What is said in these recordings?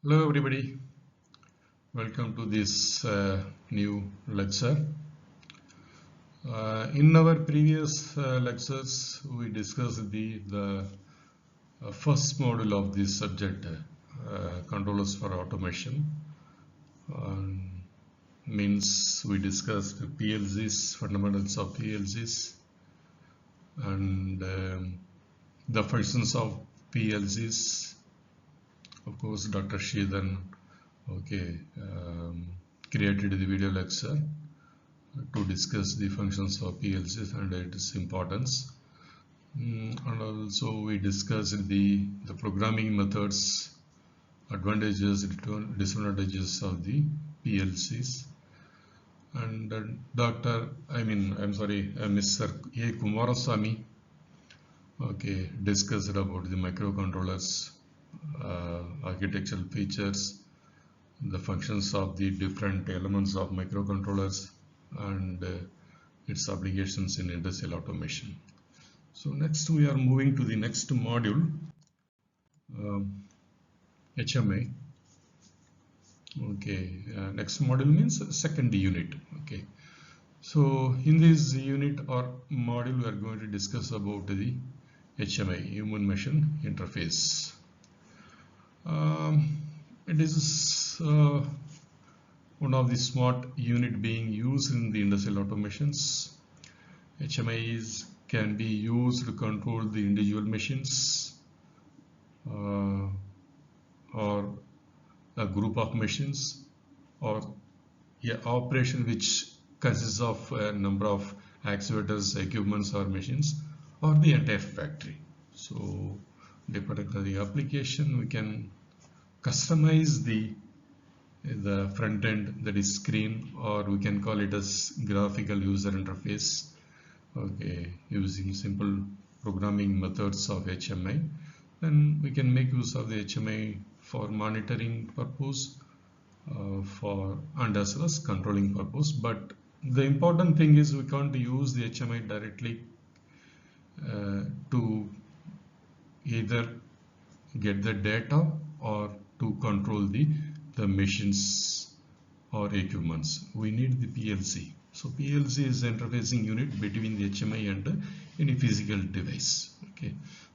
Hello everybody, welcome to this new lecture. In our previous lectures we discussed the first module of this subject, controllers for automation. Means we discussed PLCs, fundamentals of PLCs, and the functions of PLCs. Of course, Dr. Sheedan created the video lecture to discuss the functions of PLCs and its importance. And also we discussed the programming methods, advantages, disadvantages of the PLCs. And Mr. A. Kumarasamy discussed about the microcontrollers, architectural features, the functions of the different elements of microcontrollers, and its applications in industrial automation. So next we are moving to the next module, HMI. Next module means second unit. So in this unit or module we are going to discuss about the HMI, human machine interface. It is one of the smart unit being used in the industrial automations. HMIs can be used to control the individual machines or a group of machines, or an operation which consists of a number of actuators, equipments or machines, or the entire factory. So depending on the application, we can customize the front end, that is screen, or we can call it as graphical user interface, using simple programming methods of HMI. Then we can make use of the HMI for monitoring purpose and as well as controlling purpose. But the important thing is we can't use the HMI directly to either get the data or to control the machines or equipments. We need the PLC. So PLC is the interfacing unit between the HMI and any physical device.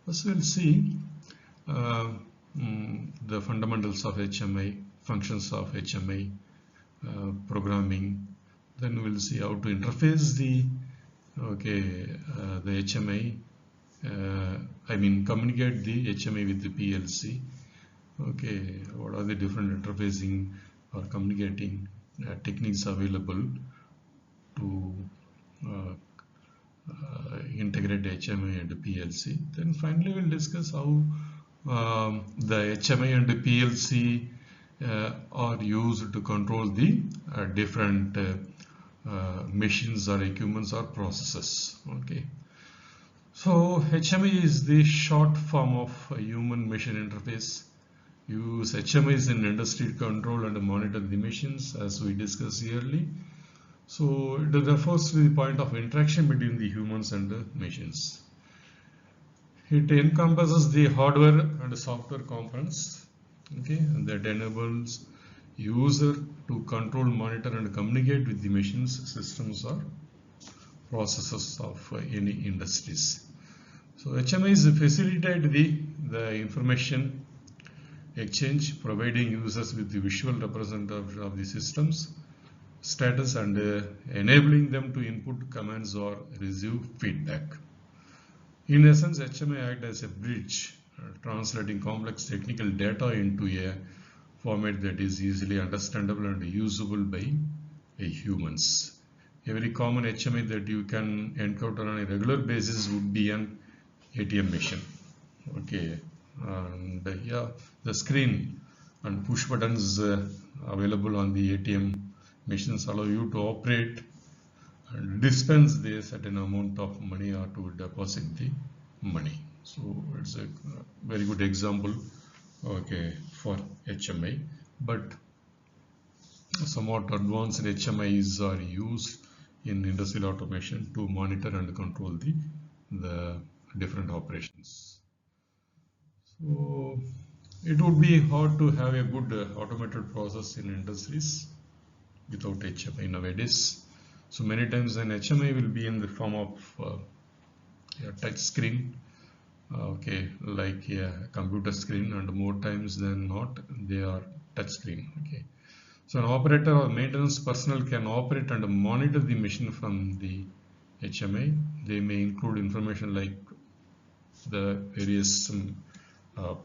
First we'll see the fundamentals of HMI, functions of HMI, programming. Then we'll see how to interface the HMI. Communicate the HMI with the PLC. What are the different interfacing or communicating techniques available to integrate HMI and PLC. Then finally we'll discuss how the HMI and the PLC are used to control the different machines or equipments or processes. So HMI is the short form of a human machine interface. Use HMIs in industry to control and monitor the machines, as we discussed earlier. So it refers to the point of interaction between the humans and the machines. It encompasses the hardware and software components, and that enables user to control, monitor and communicate with the machines, systems or processes of any industries. So HMIs facilitate the information exchange, providing users with the visual representative of the systems status and enabling them to input commands or receive feedback. In essence, HMI acts as a bridge, translating complex technical data into a format that is easily understandable and usable by humans. A very common HMI that you can encounter on a regular basis would be an ATM machine. And the screen and push buttons available on the ATM machines allow you to operate and dispense the certain amount of money or to deposit the money. So it's a very good example for HMI. But somewhat advanced HMIs are used in industrial automation to monitor and control the different operations. So It would be hard to have a good automated process in industries without HMI nowadays. So many times an HMI will be in the form of a touch screen, okay, like a computer screen, and more times than not they are touch screen. Okay, so an operator or maintenance personnel can operate and monitor the machine from the HMI. They may include information like the various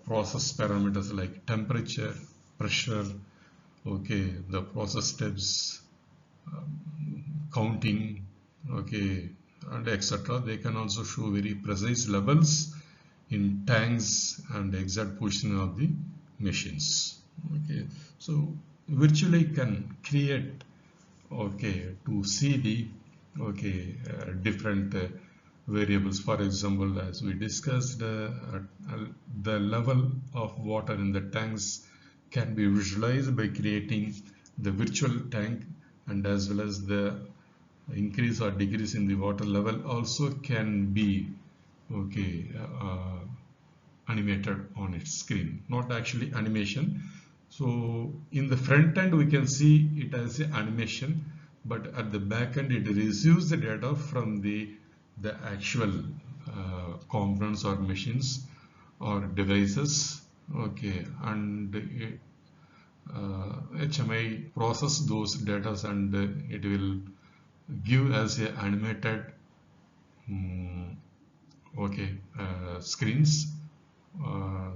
process parameters like temperature, pressure, okay, the process steps, counting, okay, and etc. They can also show very precise levels in tanks and exact position of the machines. Okay, so virtually can create, okay, to see the, okay, different variables. For example, as we discussed, the level of water in the tanks can be visualized by creating the virtual tank, and as well as the increase or decrease in the water level also can be, okay, animated on its screen, not actually animation. So in the front end we can see it as an animation, but at the back end it receives the data from the actual components or machines or devices, okay, and HMI process those data, and it will give as a animated okay, screens,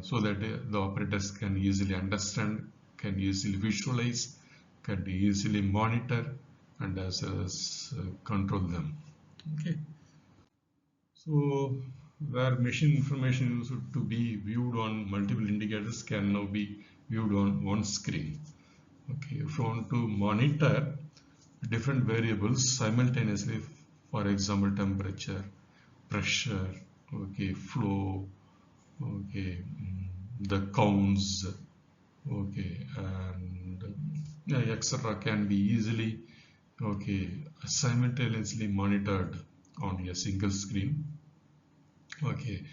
so that the operators can easily understand, can easily visualize, can easily monitor, and as well as control them. Okay, so where machine information used to be viewed on multiple indicators can now be viewed on one screen. Okay, if you want to monitor different variables simultaneously, for example, temperature, pressure, okay, flow, okay, the counts, okay, and yeah, etc. can be easily, okay, simultaneously monitored on a single screen. Okay,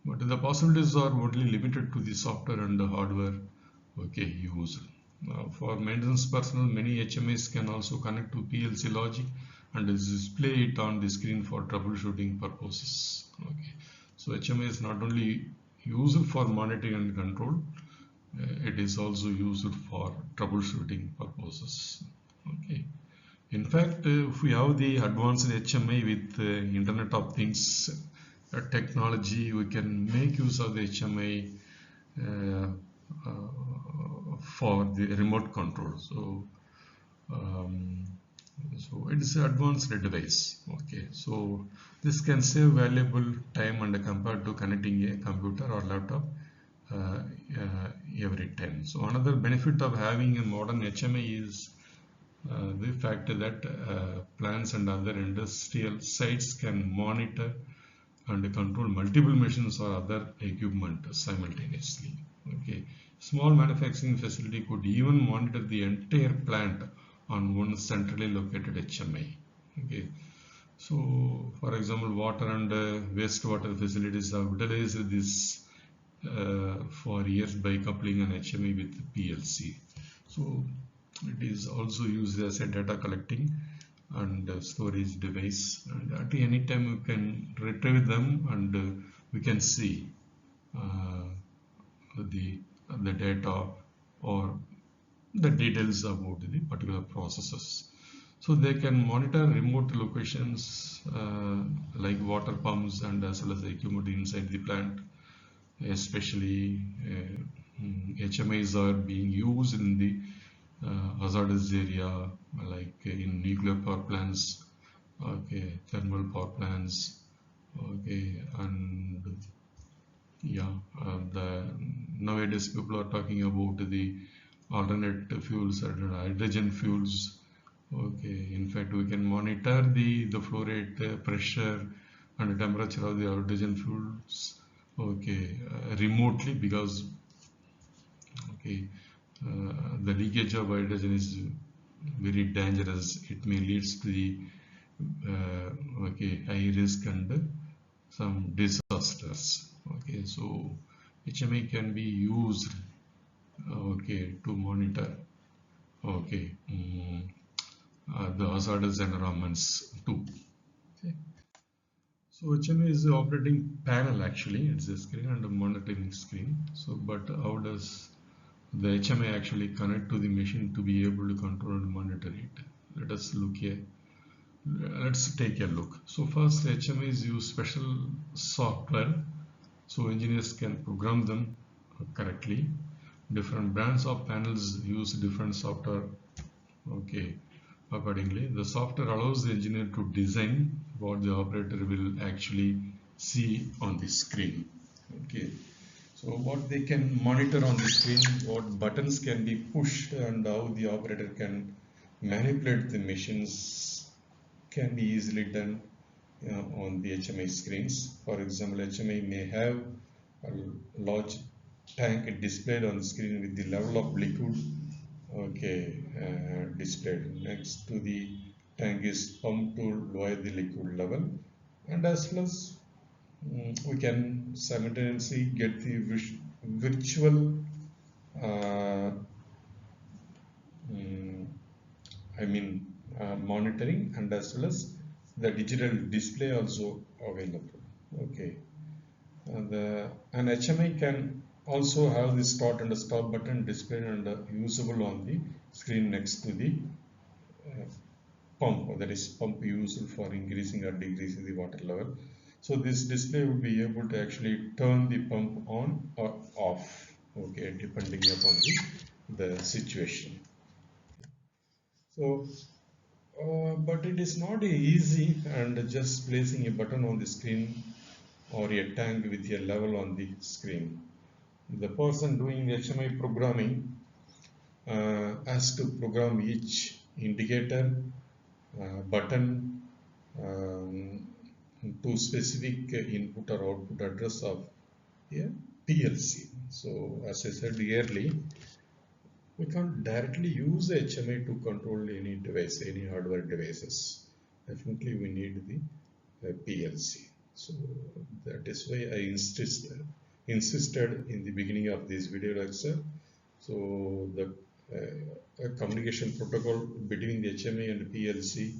but the possibilities are only limited to the software and the hardware, okay, used. For maintenance personnel, many HMIs can also connect to PLC logic and display it on the screen for troubleshooting purposes. Okay, so HMI is not only used for monitoring and control, it is also used for troubleshooting purposes. Okay. In fact, if we have the advanced HMI with Internet of Things technology, we can make use of the HMI uh, for the remote control. Um, so it is an advanced device. Okay, so this can save valuable time and compared to connecting a computer or laptop uh, every time. So another benefit of having a modern HMI is the fact that plants and other industrial sites can monitor and control multiple machines or other equipment simultaneously. Okay, small manufacturing facility could even monitor the entire plant on one centrally located HMI. Okay, so for example, water and wastewater facilities have utilized this for years by coupling an HMI with PLC. So it is also used as a data collecting and storage device, and at any time you can retrieve them, and we can see uh, the the data or the details about the particular processes. So they can monitor remote locations like water pumps and as well as the equipment inside the plant, especially HMIs are being used in the hazardous area like in nuclear power plants, okay, thermal power plants, okay, and yeah, the nowadays people are talking about the alternate fuels and hydrogen fuels. Okay, in fact, we can monitor the flow rate, pressure, and the temperature of the hydrogen fuels. Okay, remotely, because okay, the leakage of hydrogen is very dangerous. It may lead to the okay, high risk and some disasters. Okay, so HMI can be used okay, to monitor, okay, the hazardous environments too. Okay. So HMI is the operating panel actually, it's a screen and a monitoring screen. So, but how does the HMI actually connect to the machine to be able to control and monitor it? Let us look here. Let's take a look. So first, HMIs use special software, so engineers can program them correctly. Different brands of panels use different software. Okay, accordingly, the software allows the engineer to design what the operator will actually see on the screen. Okay, so what they can monitor on the screen, what buttons can be pushed, and how the operator can manipulate the machines can be easily done on the HMI screens. For example, HMI may have a large tank displayed on the screen with the level of liquid, okay, displayed. Next to the tank is pump to lower the liquid level, and as well as we can simultaneously get the virtual uh, mm, I mean monitoring, and as well as the digital display also available. Okay, and HMI can also have the start and stop button displayed and usable on the screen next to the uh, pump, that is pump used for increasing or decreasing the water level. So this display will be able to actually turn the pump on or off, okay, depending upon the situation. So but it is not easy, and just placing a button on the screen or a tank with a level on the screen. The person doing HMI programming has to program each indicator, button, um, to specific input or output address of a PLC. So as I said earlier, we can't directly use HMI to control any device, any hardware devices. Definitely we need the PLC. So that is why I insisted in the beginning of this video lecture. So the communication protocol between the HMI and PLC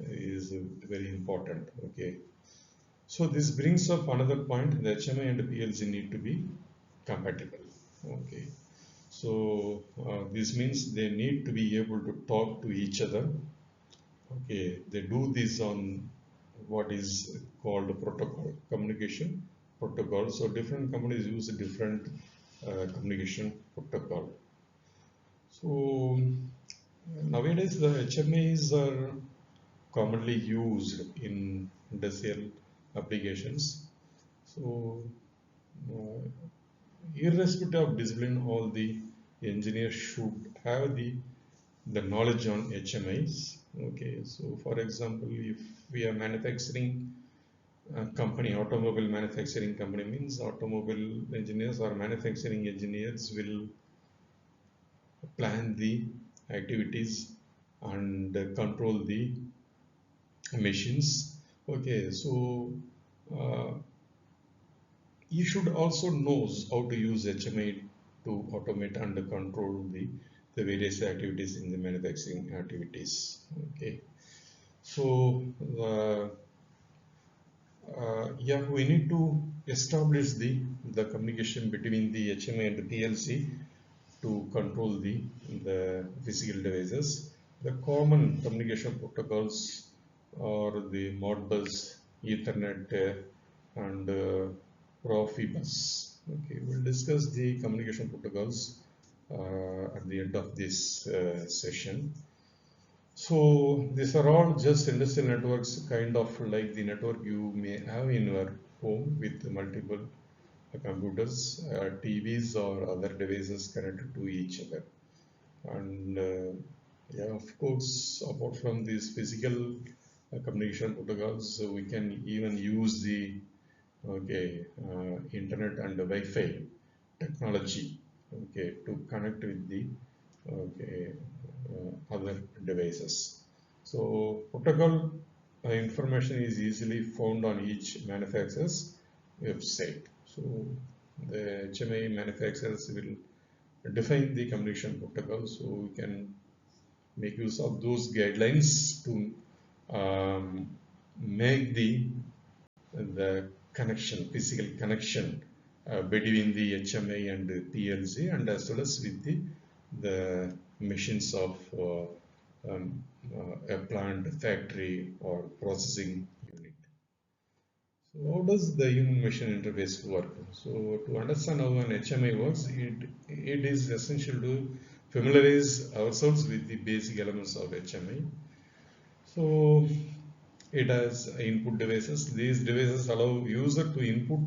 is very important. Okay. So this brings up another point. The HMI and PLC need to be compatible. Okay. So this means they need to be able to talk to each other. Okay, they do this on what is called protocol, communication protocol. So different companies use a different communication protocol. So nowadays the HMAs are commonly used in industrial applications. So uh, irrespective of discipline, all the engineers should have the knowledge on HMIs. Okay, so for example, if we are manufacturing company, automobile manufacturing company, means automobile engineers or manufacturing engineers will plan the activities and control the machines. Okay, so uh, you should also knows how to use HMI to automate and control the various activities in the manufacturing activities. Okay, so yeah, we need to establish the communication between the HMI and the PLC to control the physical devices. The common communication protocols are the Modbus, Ethernet, and Profibus. Okay, we'll discuss the communication protocols at the end of this session. So these are all just industrial networks, kind of like the network you may have in your home with multiple computers, TVs or other devices connected to each other. And yeah, of course, apart from these physical communication protocols, so we can even use the internet and the Wi-Fi technology, okay, to connect with the okay, other devices. So protocol information is easily found on each manufacturer's website. So the HMI manufacturers will define the communication protocol. So we can make use of those guidelines to make the connection, physical connection between the HMI and the PLC, and as well as with the machines of a plant, factory, or processing unit. So how does the human machine interface work? So to understand how an HMI works, it is essential to familiarize ourselves with the basic elements of HMI. So it has input devices. These devices allow user to input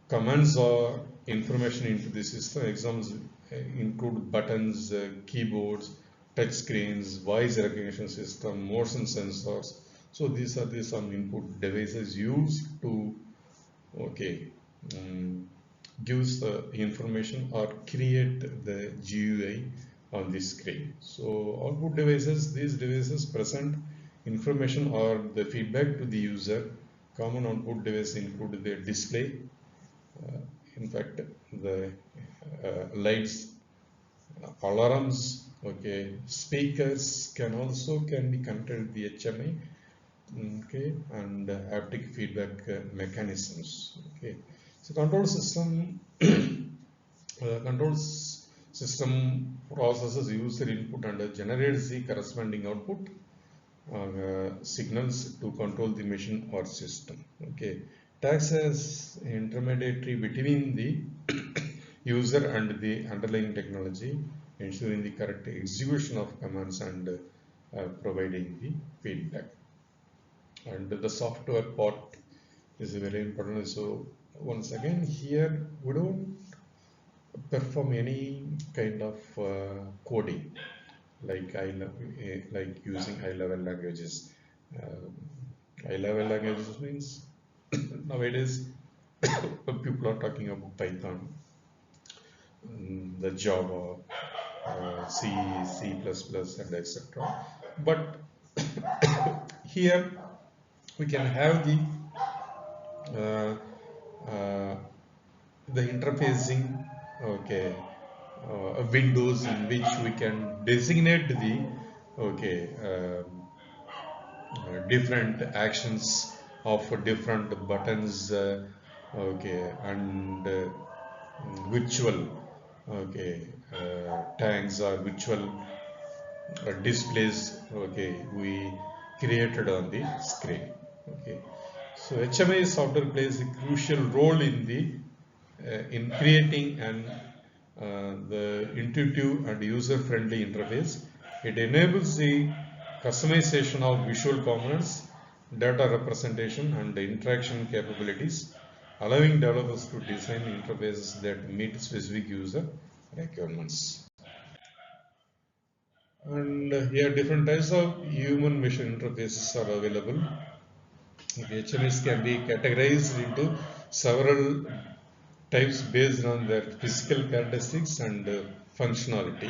commands or information into the system. Examples include buttons, keyboards, touch screens, voice recognition system, motion sensors. So these are some input devices used to gives the information or create the GUI on the screen. So output devices, these devices present information or the feedback to the user. Common output devices include the display. In fact, the lights, alarms, speakers can be connected to the HMI, and haptic feedback mechanisms. So control system processes user input and generates the corresponding output signals to control the machine or system. It acts as intermediary between the user and the underlying technology, ensuring the correct execution of commands and providing the feedback. And the software part is very important. So once again, here we don't perform any kind of coding like using high-level languages. High-level languages means nowadays people are talking about Python, the Java, C, C++, and etc. But here we can have uh, uh, the interfacing, windows in which we can designate the different actions of different buttons, and virtual tags or virtual displays we created on the screen. So HMI software plays a crucial role in creating the intuitive and user-friendly interface. It enables the customization of visual components, data representation, and interaction capabilities, allowing developers to design interfaces that meet specific user requirements. And here different types of human machine interfaces are available. The HMIs can be categorized into several types based on their physical characteristics and functionality.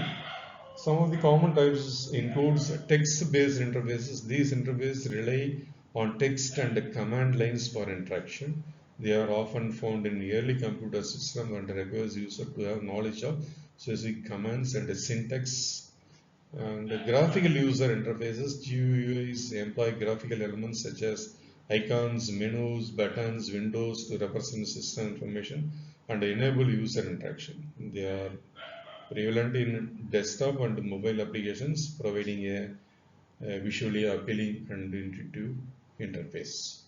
Some of the common types includes text-based interfaces. These interfaces rely on text and command lines for interaction. They are often found in early computer systems and requires user to have knowledge of specific commands and syntax. And graphical user interfaces, GUIs, employ graphical elements such as icons, menus, buttons, windows to represent system information and enable user interaction. They are prevalent in desktop and mobile applications, providing a visually appealing and intuitive interface.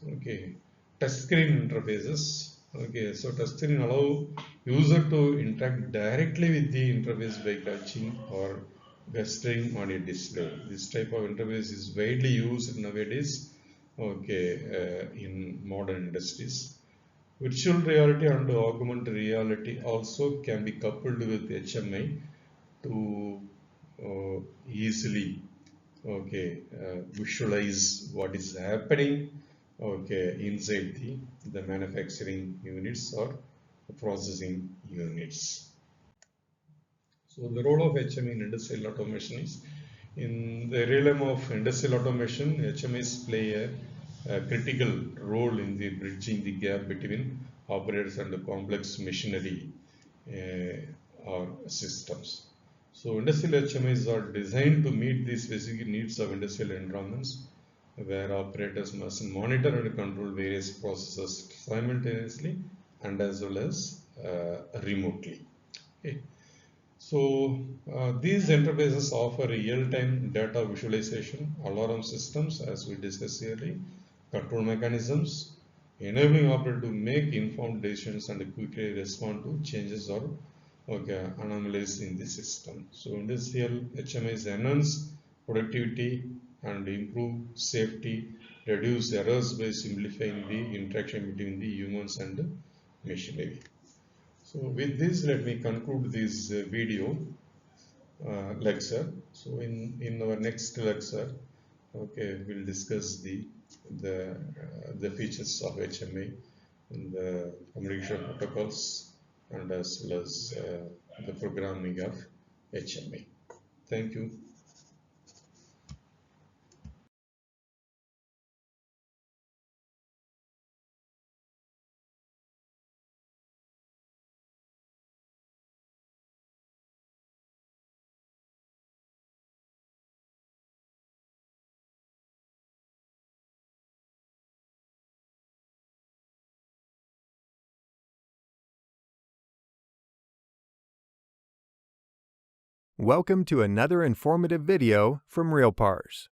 Touchscreen interfaces. So touchscreen allow user to interact directly with the interface by touching or gesturing on a display. This type of interface is widely used nowadays. In modern industries. Virtual reality and augmented reality also can be coupled with HMI to easily visualize what is happening inside the manufacturing units or processing units. So the role of HMI in industrial automation is, in the realm of industrial automation, HMIs play a critical role in the bridging the gap between operators and the complex machinery or systems. So industrial HMIs are designed to meet the specific needs of industrial environments where operators must monitor and control various processes simultaneously and as well as remotely. Okay. So these interfaces offer real-time data visualization, alarm systems as we discussed earlier, control mechanisms, enabling operator to make informed decisions and quickly respond to changes or anomalies in the system. So industrial HMIs enhance productivity and improve safety, reduce errors by simplifying the interaction between the humans and machinery. So with this, let me conclude this video lecture. So in our next lecture, okay, we'll discuss the features of HMI, the communication protocols, and as well as the programming of HMI. Thank you. Welcome to another informative video from RealPARS.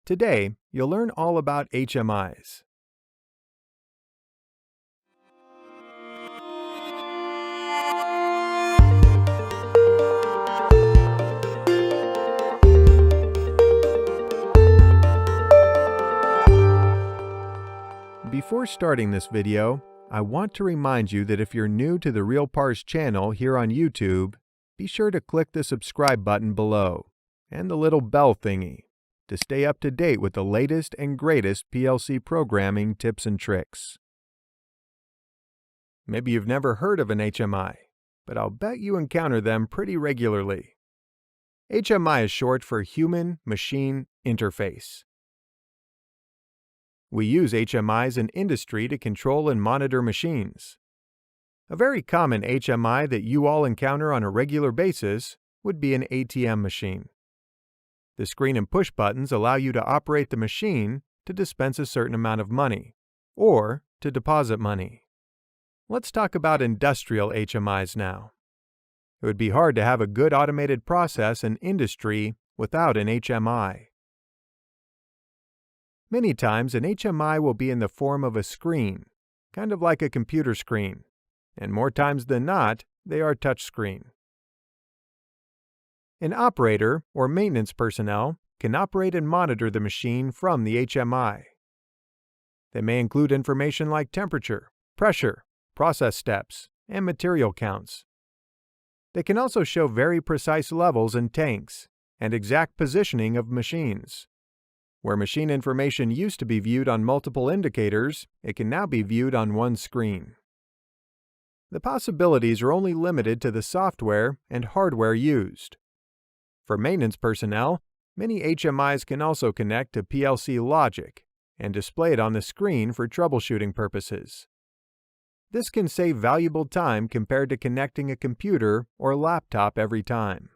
Today, you'll learn all about HMIs. Before starting this video, I want to remind you that if you're new to the RealPARS channel here on YouTube, be sure to click the subscribe button below and the little bell thingy to stay up to date with the latest and greatest PLC programming tips and tricks. Maybe you've never heard of an HMI, but I'll bet you encounter them pretty regularly. HMI is short for Human Machine Interface. We use HMIs in industry to control and monitor machines. A very common HMI that you all encounter on a regular basis would be an ATM machine. The screen and push buttons allow you to operate the machine to dispense a certain amount of money, or to deposit money. Let's talk about industrial HMIs now. It would be hard to have a good automated process in industry without an HMI. Many times an HMI will be in the form of a screen, kind of like a computer screen, and more times than not, they are touchscreen. An operator or maintenance personnel can operate and monitor the machine from the HMI. They may include information like temperature, pressure, process steps, and material counts. They can also show very precise levels in tanks and exact positioning of machines. Where machine information used to be viewed on multiple indicators, it can now be viewed on one screen. The possibilities are only limited to the software and hardware used. For maintenance personnel, many HMIs can also connect to PLC logic and display it on the screen for troubleshooting purposes. This can save valuable time compared to connecting a computer or laptop every time.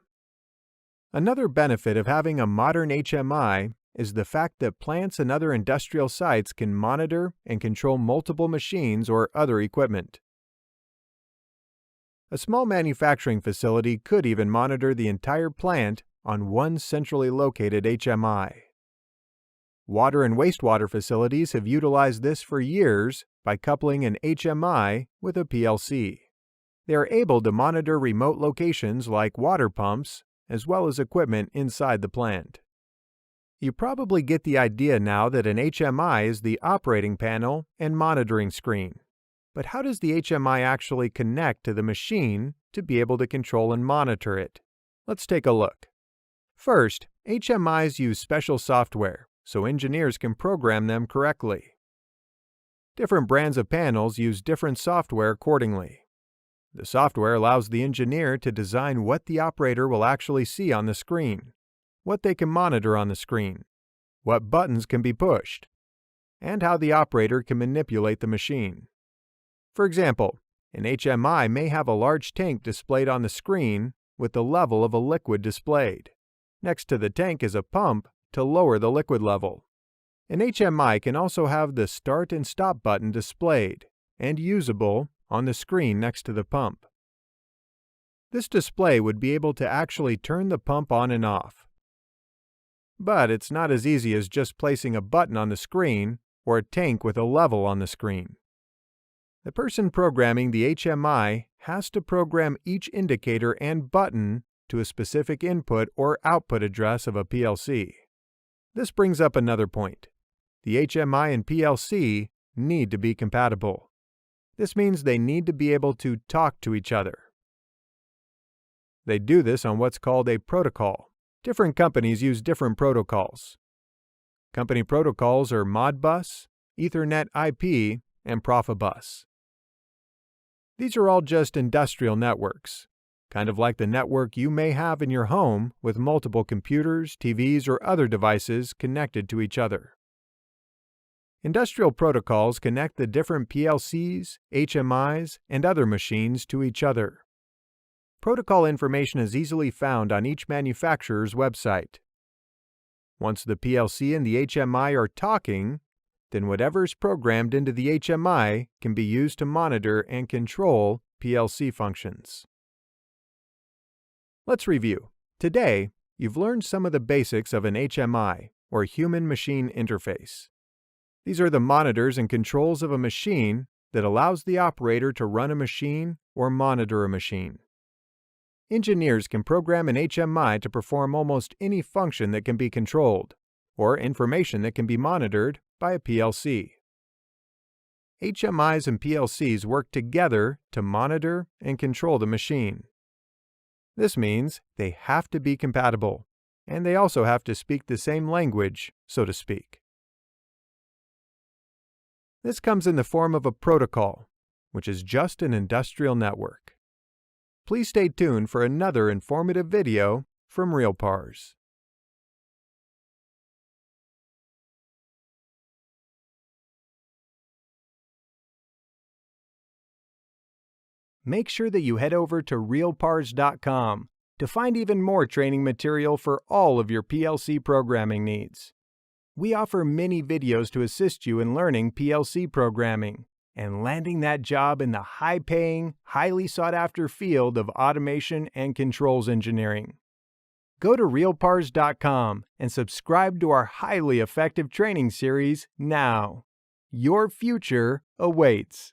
Another benefit of having a modern HMI is the fact that plants and other industrial sites can monitor and control multiple machines or other equipment. A small manufacturing facility could even monitor the entire plant on one centrally located HMI. Water and wastewater facilities have utilized this for years by coupling an HMI with a PLC. They are able to monitor remote locations like water pumps, as well as equipment inside the plant. You probably get the idea now that an HMI is the operating panel and monitoring screen. But how does the HMI actually connect to the machine to be able to control and monitor it? Let's take a look. First, HMIs use special software, so engineers can program them correctly. Different brands of panels use different software accordingly. The software allows the engineer to design what the operator will actually see on the screen, what they can monitor on the screen, what buttons can be pushed, and how the operator can manipulate the machine. For example, An HMI may have a large tank displayed on the screen with the level of a liquid displayed. Next to the tank is a pump to lower the liquid level. An HMI can also have the start and stop button displayed and usable on the screen next to the pump. This display would be able to actually turn the pump on and off. But it's not as easy as just placing a button on the screen or a tank with a level on the screen. The person programming the HMI has to program each indicator and button to a specific input or output address of a PLC. This brings up another point. The HMI and PLC need to be compatible. This means they need to be able to talk to each other. They do this on what's called a protocol. Different companies use different protocols. Company protocols are Modbus, Ethernet IP, and Profibus. These are all just industrial networks, kind of like the network you may have in your home with multiple computers, TVs, or other devices connected to each other. Industrial protocols connect the different PLCs, HMIs, and other machines to each other. Protocol information is easily found on each manufacturer's website. Once the PLC and the HMI are talking, then whatever is programmed into the HMI can be used to monitor and control PLC functions. Let's review. Today, you've learned some of the basics of an HMI, or human-machine interface. These are the monitors and controls of a machine that allows the operator to run a machine or monitor a machine. Engineers can program an HMI to perform almost any function that can be controlled, or information that can be monitored by a PLC. HMIs and PLCs work together to monitor and control the machine. This means they have to be compatible, and they also have to speak the same language, so to speak. This comes in the form of a protocol, which is just an industrial network. Please stay tuned for another informative video from RealPARS. Make sure that you head over to realpars.com to find even more training material for all of your PLC programming needs. We offer many videos to assist you in learning PLC programming and landing that job in the high-paying, highly sought-after field of automation and controls engineering. Go to realpars.com and subscribe to our highly effective training series now. Your future awaits.